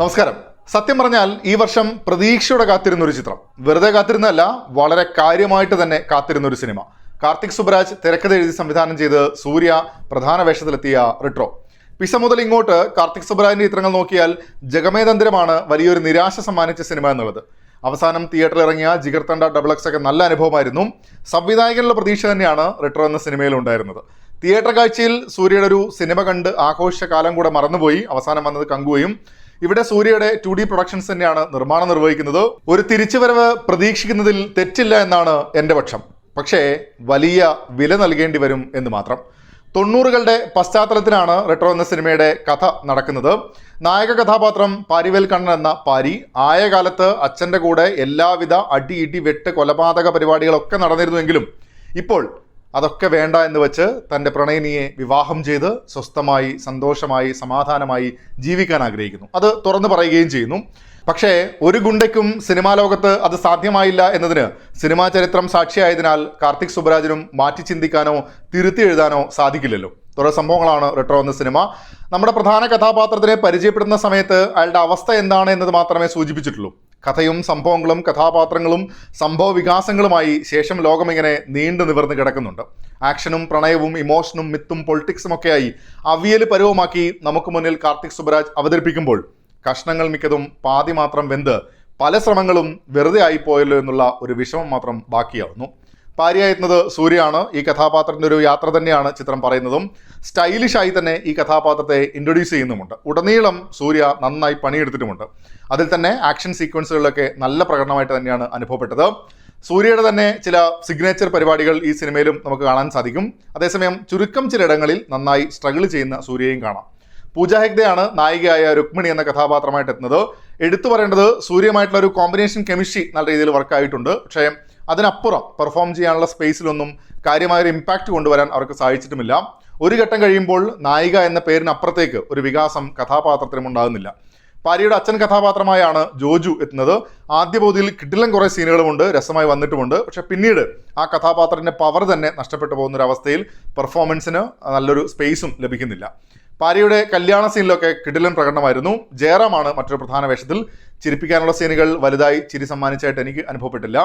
നമസ്കാരം. സത്യം പറഞ്ഞാൽ ഈ വർഷം പ്രതീക്ഷയോടെ കാത്തിരുന്ന ഒരു ചിത്രം, വെറുതെ കാത്തിരുന്നല്ല, വളരെ കാര്യമായിട്ട് തന്നെ കാത്തിരുന്ന ഒരു സിനിമ. കാർത്തിക് സുബ്രാജ് തിരക്കഥ എഴുതി സംവിധാനം ചെയ്ത് സൂര്യ പ്രധാന വേഷത്തിലെത്തിയ റിട്രോ. പിസ മുതൽ ഇങ്ങോട്ട് കാർത്തിക് സുബ്രാജിന്റെ ചിത്രങ്ങൾ നോക്കിയാൽ ജഗമേതന്തിരമാണ് വലിയൊരു നിരാശ സമ്മാനിച്ച സിനിമ എന്നുള്ളത്. അവസാനം തിയേറ്ററിൽ ഇറങ്ങിയ ജിഗർതണ്ട XX ഒക്കെ നല്ല അനുഭവമായിരുന്നു. സംവിധായകനുള്ള പ്രതീക്ഷ തന്നെയാണ് റിട്രോ എന്ന സിനിമയിൽ ഉണ്ടായിരുന്നത്. തിയേറ്റർ കാഴ്ചയിൽ സൂര്യയുടെ ഒരു സിനിമ കണ്ട് ആഘോഷകാലം കൂടെ മറന്നുപോയി. അവസാനം വന്നത് കങ്കുവയും. ഇവിടെ സൂര്യയുടെ 2D പ്രൊഡക്ഷൻസ് തന്നെയാണ് നിർമ്മാണം നിർവഹിക്കുന്നത്. ഒരു തിരിച്ചുവരവ് പ്രതീക്ഷിക്കുന്നതിൽ തെറ്റില്ല എന്നാണ് എൻ്റെ പക്ഷം. പക്ഷേ വലിയ വില നൽകേണ്ടി വരും എന്ന് മാത്രം. 90കളുടെ പശ്ചാത്തലത്തിലാണ് റിട്രോ എന്ന സിനിമയുടെ കഥ നടക്കുന്നത്. നായക കഥാപാത്രം പാരിവേൽ കണ്ണൻ എന്ന പാരി. ആയ കാലത്ത് അച്ഛൻ്റെ കൂടെ എല്ലാവിധ അടി ഇടി വെട്ട് കൊലപാതക പരിപാടികളൊക്കെ നടന്നിരുന്നുവെങ്കിലും ഇപ്പോൾ അതൊക്കെ വേണ്ട എന്ന് വെച്ച് തൻ്റെ പ്രണയിനിയെ വിവാഹം ചെയ്ത് സ്വസ്ഥമായി സന്തോഷമായി സമാധാനമായി ജീവിക്കാൻ ആഗ്രഹിക്കുന്നു. അത് തുറന്നു പറയുകയും ചെയ്യുന്നു. പക്ഷേ ഒരു ഗുണ്ടയ്ക്കും സിനിമാ ലോകത്ത് അത് സാധ്യമായില്ല എന്നതിന് സിനിമാ ചരിത്രം സാക്ഷിയായതിനാൽ കാർത്തിക് സുബ്രാജിനും മാറ്റി ചിന്തിക്കാനോ തിരുത്തി എഴുതാനോ സാധിക്കില്ലല്ലോ. തുടർ സംഭവങ്ങളാണ് റിട്രോ എന്ന സിനിമ. നമ്മുടെ പ്രധാന കഥാപാത്രത്തിനെ പരിചയപ്പെടുന്ന സമയത്ത് അയാളുടെ അവസ്ഥ എന്താണ് എന്നത് മാത്രമേ സൂചിപ്പിച്ചിട്ടുള്ളൂ. കഥയും സംഭവങ്ങളും കഥാപാത്രങ്ങളും സംഭവ വികാസങ്ങളുമായി ശേഷം ലോകം ഇങ്ങനെ നീണ്ടു നിവർന്ന് കിടക്കുന്നുണ്ട്. ആക്ഷനും പ്രണയവും ഇമോഷനും മിത്തും പൊളിറ്റിക്സും ഒക്കെയായി അവിയൽ പരുവമാക്കി നമുക്ക് മുന്നിൽ കാർത്തിക് സുബ്രാജ് അവതരിപ്പിക്കുമ്പോൾ കഷ്ണങ്ങൾ മിക്കതും പാതി മാത്രം വെന്ത് പല ശ്രമങ്ങളും വെറുതെ ആയിപ്പോയല്ലോ എന്നുള്ള ഒരു വിഷമം മാത്രം ബാക്കിയാവുന്നു. പാരിയായിരുന്നത് സൂര്യയാണ്. ഈ കഥാപാത്രത്തിൻ്റെ ഒരു യാത്ര തന്നെയാണ് ചിത്രം പറയുന്നതും. സ്റ്റൈലിഷായി തന്നെ ഈ കഥാപാത്രത്തെ ഇൻട്രൊഡ്യൂസ് ചെയ്യുന്നുമുണ്ട്. ഉടനീളം സൂര്യ നന്നായി പണിയെടുത്തിട്ടുമുണ്ട്. അതിൽ തന്നെ ആക്ഷൻ സീക്വൻസുകളിലൊക്കെ നല്ല പ്രകടനമായിട്ട് തന്നെയാണ് അനുഭവപ്പെട്ടത്. സൂര്യയുടെ തന്നെ ചില സിഗ്നേച്ചർ പരിപാടികൾ ഈ സിനിമയിലും നമുക്ക് കാണാൻ സാധിക്കും. അതേസമയം ചുരുക്കം ചിലയിടങ്ങളിൽ നന്നായി സ്ട്രഗിൾ ചെയ്യുന്ന സൂര്യയും കാണാം. പൂജ ഹെഗ്ഡെയാണ് നായികയായ രുക്മിണി എന്ന കഥാപാത്രമായിട്ട് എത്തുന്നത്. എടുത്തു പറയേണ്ടത് സൂര്യമായിട്ടുള്ള ഒരു കോമ്പിനേഷൻ കെമിസ്ട്രി നല്ല രീതിയിൽ വർക്കായിട്ടുണ്ട്. പക്ഷേ അതിനപ്പുറം പെർഫോം ചെയ്യാനുള്ള സ്പേസിലൊന്നും കാര്യമായൊരു ഇമ്പാക്റ്റ് കൊണ്ടുവരാൻ അവർക്ക് സാധിച്ചിട്ടുമില്ല. ഒരു ഘട്ടം കഴിയുമ്പോൾ നായിക എന്ന പേരിനപ്പുറത്തേക്ക് ഒരു വികാസം കഥാപാത്രത്തിനും ഉണ്ടാകുന്നില്ല. പാരിയുടെ അച്ഛൻ കഥാപാത്രമായാണ് ജോജു എത്തുന്നത്. ആദ്യ പകുതിയിൽ കിടിലൻ കുറേ സീനുകളുമുണ്ട്, രസമായി വന്നിട്ടുമുണ്ട്. പക്ഷെ പിന്നീട് ആ കഥാപാത്രത്തിന്റെ പവർ തന്നെ നഷ്ടപ്പെട്ടു പോകുന്ന ഒരു അവസ്ഥയിൽ പെർഫോമൻസിന് നല്ലൊരു സ്പേസും ലഭിക്കുന്നില്ല. പാരിയുടെ കല്യാണ സീനിലൊക്കെ കിടിലൻ പ്രകടനമായിരുന്നു. ജയറാമാണ് മറ്റൊരു പ്രധാന വേഷത്തിൽ. ചിരിപ്പിക്കാനുള്ള സീനുകൾ വലുതായി ചിരി സമ്മാനിച്ചായിട്ട് എനിക്ക് അനുഭവപ്പെട്ടില്ല.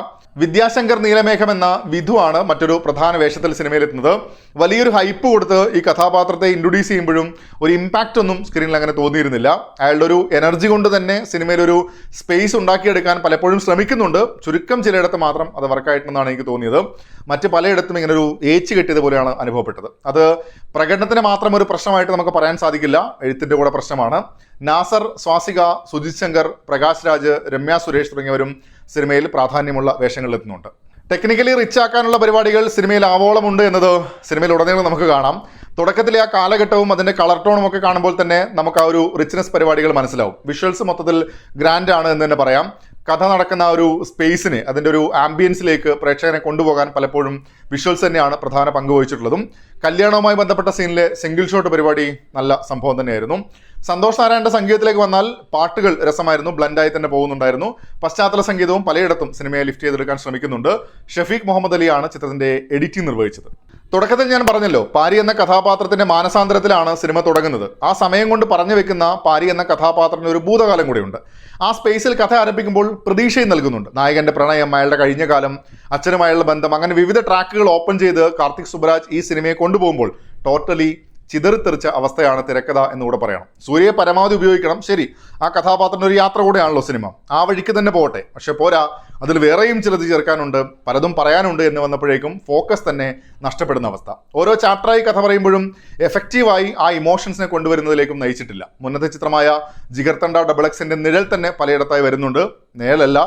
വിദ്യാശങ്കർ നീലമേഘം എന്ന വിധുവാണ് മറ്റൊരു പ്രധാന വേഷത്തിൽ സിനിമയിലെത്തുന്നത്. വലിയൊരു ഹൈപ്പ് കൊടുത്ത് ഈ കഥാപാത്രത്തെ ഇൻട്രൊഡ്യൂസ് ചെയ്യുമ്പോഴും ഒരു ഇമ്പാക്റ്റ് ഒന്നും സ്ക്രീനിൽ അങ്ങനെ തോന്നിയിരുന്നില്ല. അയാളുടെ ഒരു എനർജി കൊണ്ട് തന്നെ സിനിമയിലൊരു സ്പേസ് ഉണ്ടാക്കിയെടുക്കാൻ പലപ്പോഴും ശ്രമിക്കുന്നുണ്ട്. ചുരുക്കം ചിലയിടത്ത് മാത്രം അത് വർക്കായിട്ടുണ്ടെന്നാണ് എനിക്ക് തോന്നിയത്. മറ്റ് പലയിടത്തും ഇങ്ങനെ ഒരു ഏച്ച് കെട്ടിയതുപോലെയാണ് അനുഭവപ്പെട്ടത്. അത് പ്രകടനത്തിന് മാത്രം ഒരു പ്രശ്നമായിട്ട് നമുക്ക് പറയാൻ സാധിക്കില്ല, എഴുത്തിൻ്റെ കൂടെ പ്രശ്നമാണ്. നാസർ, സ്വാസിക, സുജിത് ശങ്കർ, പ്രകാശ് രാജ്, രമ്യ സുരേഷ് തുടങ്ങിയവരും സിനിമയിൽ പ്രാധാന്യമുള്ള വേഷങ്ങളിലെത്തുന്നുണ്ട്. ടെക്നിക്കലി റിച്ച് ആക്കാനുള്ള പരിപാടികൾ സിനിമയിൽ ആവോളമുണ്ട് എന്നത് സിനിമയിൽ ഉടനീളം നമുക്ക് കാണാം. തുടക്കത്തിലെ ആ കാലഘട്ടവും അതിൻ്റെ കളർ ടോണും ഒക്കെ കാണുമ്പോൾ തന്നെ നമുക്ക് ആ ഒരു റിച്ച്നെസ് പരിപാടികൾ മനസ്സിലാവും. വിഷ്വൽസ് മൊത്തത്തിൽ ഗ്രാൻഡ് ആണ് എന്ന് തന്നെ പറയാം. കഥ നടക്കുന്ന ആ ഒരു സ്പേസിനെ, അതിൻ്റെ ഒരു ആംബിയൻസിലേക്ക് പ്രേക്ഷകനെ കൊണ്ടുപോകാൻ പലപ്പോഴും വിഷ്വൽസ് തന്നെയാണ് പ്രധാന പങ്ക് വഹിച്ചിട്ടുള്ളതും. കല്യാണവുമായി ബന്ധപ്പെട്ട സീനിലെ സിംഗിൾ ഷോട്ട് പരിപാടി നല്ല സംഭവം തന്നെയായിരുന്നു. സന്തോഷ് നാരായണന്റെ സംഗീതത്തിലേക്ക് വന്നാൽ പാട്ടുകൾ രസമായിരുന്നു, ബ്ലൻഡായി തന്നെ പോകുന്നുണ്ടായിരുന്നു. പശ്ചാത്തല സംഗീതവും പലയിടത്തും സിനിമയെ ലിഫ്റ്റ് ചെയ്തെടുക്കാൻ ശ്രമിക്കുന്നുണ്ട്. ഷഫീഖ് മുഹമ്മദ് അലിയാണ് ചിത്രത്തിന്റെ എഡിറ്റിംഗ് നിർവഹിച്ചത്. തുടക്കത്തിൽ ഞാൻ പറഞ്ഞല്ലോ, പാരി എന്ന കഥാപാത്രത്തിന്റെ മാനസാന്തരത്തിലാണ് സിനിമ തുടങ്ങുന്നത്. ആ സമയം കൊണ്ട് പറഞ്ഞു വെക്കുന്ന പാരി എന്ന കഥാപാത്രത്തിന് ഒരു ഭൂതകാലം കൂടെയുണ്ട്. ആ സ്പേസിൽ കഥ ആരംഭിക്കുമ്പോൾ പ്രതീക്ഷയും നൽകുന്നുണ്ട്. നായകന്റെ പ്രണയം, അയാളുടെ കഴിഞ്ഞ കാലം, അച്ഛനുമായുള്ള ബന്ധം, അങ്ങനെ വിവിധ ട്രാക്കുകൾ ഓപ്പൺ ചെയ്ത് കാർത്തിക് സുബ്രാജ് ഈ സിനിമയെ കൊണ്ടുപോകുമ്പോൾ ടോട്ടലി ചിതറിത്തെറിച്ച അവസ്ഥയാണ് തിരക്കഥ എന്നുകൂടെ പറയണം. സൂര്യയെ പരമാവധി ഉപയോഗിക്കണം, ശരി, ആ കഥാപാത്രത്തിന് ഒരു യാത്ര കൂടെയാണല്ലോ സിനിമ, ആ വഴിക്ക് തന്നെ പോകട്ടെ. പക്ഷെ പോരാ, അതിൽ വേറെയും ചിലത് ചേർക്കാനുണ്ട്, പലതും പറയാനുണ്ട് എന്ന് വന്നപ്പോഴേക്കും ഫോക്കസ് തന്നെ നഷ്ടപ്പെടുന്ന അവസ്ഥ. ഓരോ ചാപ്റ്ററായി കഥ പറയുമ്പോഴും എഫക്റ്റീവായി ആ ഇമോഷൻസിനെ കൊണ്ടുവരുന്നതിലേക്കും നയിച്ചിട്ടില്ല. മുന്നത്തെ ചിത്രമായ ജിഗർതണ്ട XXന്റെ നിഴൽ തന്നെ പലയിടത്തായി വരുന്നുണ്ട്. നിഴലല്ല,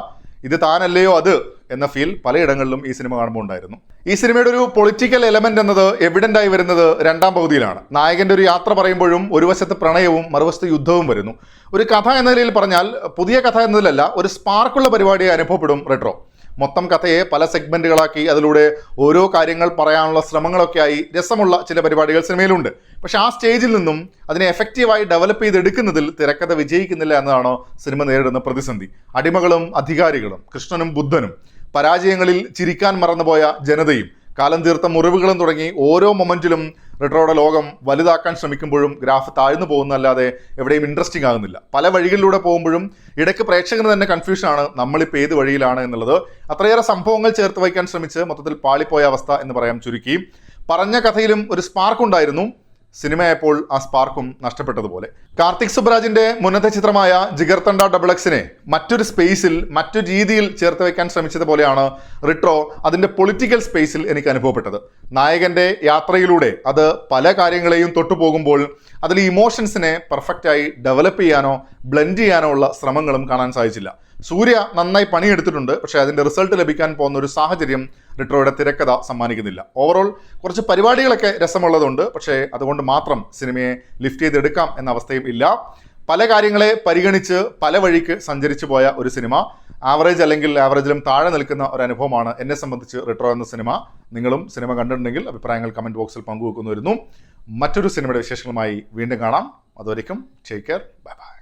ഇത് താനല്ലയോ അത് എന്ന ഫീൽ പലയിടങ്ങളിലും ഈ സിനിമ കാണുമ്പോൾ ഉണ്ടായിരുന്നു. ഈ സിനിമയുടെ ഒരു പൊളിറ്റിക്കൽ എലമെന്റ് എന്നത് എവിഡന്റ് ആയി വരുന്നത് രണ്ടാം പകുതിയിലാണ്. നായകന്റെ ഒരു യാത്ര പറയുമ്പോഴും ഒരു വശത്ത് പ്രണയവും മറുവശത്ത് യുദ്ധവും വരുന്നു. ഒരു കഥ എന്ന നിലയിൽ പറഞ്ഞാൽ, പുതിയ കഥ എന്നതിലല്ല, ഒരു സ്പാർക്കുള്ള പരിപാടിയെ അനുഭവപ്പെടും റിട്രോ. മൊത്തം കഥയെ പല സെഗ്മെന്റുകളാക്കി അതിലൂടെ ഓരോ കാര്യങ്ങൾ പറയാനുള്ള ശ്രമങ്ങളൊക്കെ ആയി രസമുള്ള ചില പരിപാടികൾ സിനിമയിലുണ്ട്. പക്ഷെ ആ സ്റ്റേജിൽ നിന്നും അതിനെ എഫക്റ്റീവായി ഡെവലപ്പ് ചെയ്തെടുക്കുന്നതിൽ തിരക്കഥ വിജയിക്കുന്നില്ല എന്നതാണ് സിനിമ നേരിടുന്ന പ്രതിസന്ധി. അടിമകളും അധികാരികളും, കൃഷ്ണനും ബുദ്ധനും, പരാജയങ്ങളിൽ ചിരിക്കാൻ മറന്നുപോയ ജനതയും, കാലം തീർത്ത മുറിവുകളും തുടങ്ങി ഓരോ മൊമെന്റിലും റിട്രോയുടെ ലോകം വലുതാക്കാൻ ശ്രമിക്കുമ്പോഴും ഗ്രാഫ് താഴ്ന്നു പോകുന്നല്ലാതെ എവിടെയും ഇൻട്രസ്റ്റിംഗ് ആകുന്നില്ല. പല വഴികളിലൂടെ പോകുമ്പോഴും ഇടയ്ക്ക് പ്രേക്ഷകന് തന്നെ കൺഫ്യൂഷനാണ് നമ്മളിപ്പോൾ ഏത് വഴിയിലാണ് എന്നുള്ളത്. അത്രയേറെ സംഭവങ്ങൾ ചേർത്ത് വയ്ക്കാൻ ശ്രമിച്ച് മൊത്തത്തിൽ പാളിപ്പോയ അവസ്ഥ എന്ന് പറയാം ചുരുക്കി. പറഞ്ഞ കഥയിലും ഒരു സ്പാർക്ക് ഉണ്ടായിരുന്നു, സിനിമയായപ്പോൾ ആ സ്പാർക്കും നഷ്ടപ്പെട്ടതുപോലെ. കാർത്തിക് സുബ്രാജിന്റെ മുന്നത്തെ ചിത്രമായ ജിഗർതണ്ട XX മറ്റൊരു സ്പേസിൽ മറ്റൊരു രീതിയിൽ ചേർത്ത് വെക്കാൻ ശ്രമിച്ചതുപോലെയാണ് റിട്രോ അതിന്റെ പൊളിറ്റിക്കൽ സ്പേസിൽ എനിക്ക് അനുഭവപ്പെട്ടത്. നായകന്റെ യാത്രയിലൂടെ അത് പല കാര്യങ്ങളെയും തൊട്ടുപോകുമ്പോൾ അതിൽ ഇമോഷൻസിനെ പെർഫെക്റ്റായി ഡെവലപ്പ് ചെയ്യാനോ ബ്ലെൻഡ് ചെയ്യാനോ ഉള്ള ശ്രമങ്ങളും കാണാൻ സാധിച്ചില്ല. സൂര്യ നന്നായി പണിയെടുത്തിട്ടുണ്ട്, പക്ഷേ അതിന്റെ റിസൾട്ട് ലഭിക്കാൻ പോകുന്ന ഒരു സാഹചര്യം റിട്രോയുടെ തിരക്കഥ സമ്മാനിക്കുന്നില്ല. ഓവറോൾ കുറച്ച് പരിപാടികളൊക്കെ രസമുള്ളതുണ്ട്, പക്ഷേ അതുകൊണ്ട് മാത്രം സിനിമയെ ലിഫ്റ്റ് ചെയ്തെടുക്കാം എന്ന അവസ്ഥയും ഇല്ല. പല കാര്യങ്ങളെ പരിഗണിച്ച് പല വഴിക്ക് സഞ്ചരിച്ചു പോയ ഒരു സിനിമ, ആവറേജ് അല്ലെങ്കിൽ ആവറേജിലും താഴെ നിൽക്കുന്ന ഒരു അനുഭവമാണ് എന്നെ സംബന്ധിച്ച് റിട്രോ എന്ന സിനിമ. നിങ്ങളും സിനിമ കണ്ടിട്ടുണ്ടെങ്കിൽ അഭിപ്രായങ്ങൾ കമന്റ് ബോക്സിൽ പങ്കുവെക്കുന്നു വരുന്നു. മറ്റൊരു സിനിമയുടെ വിശേഷങ്ങളുമായി വീണ്ടും കാണാം. അതുവരയ്ക്കും ടേക്ക് കെയർ, ബൈ ബൈ.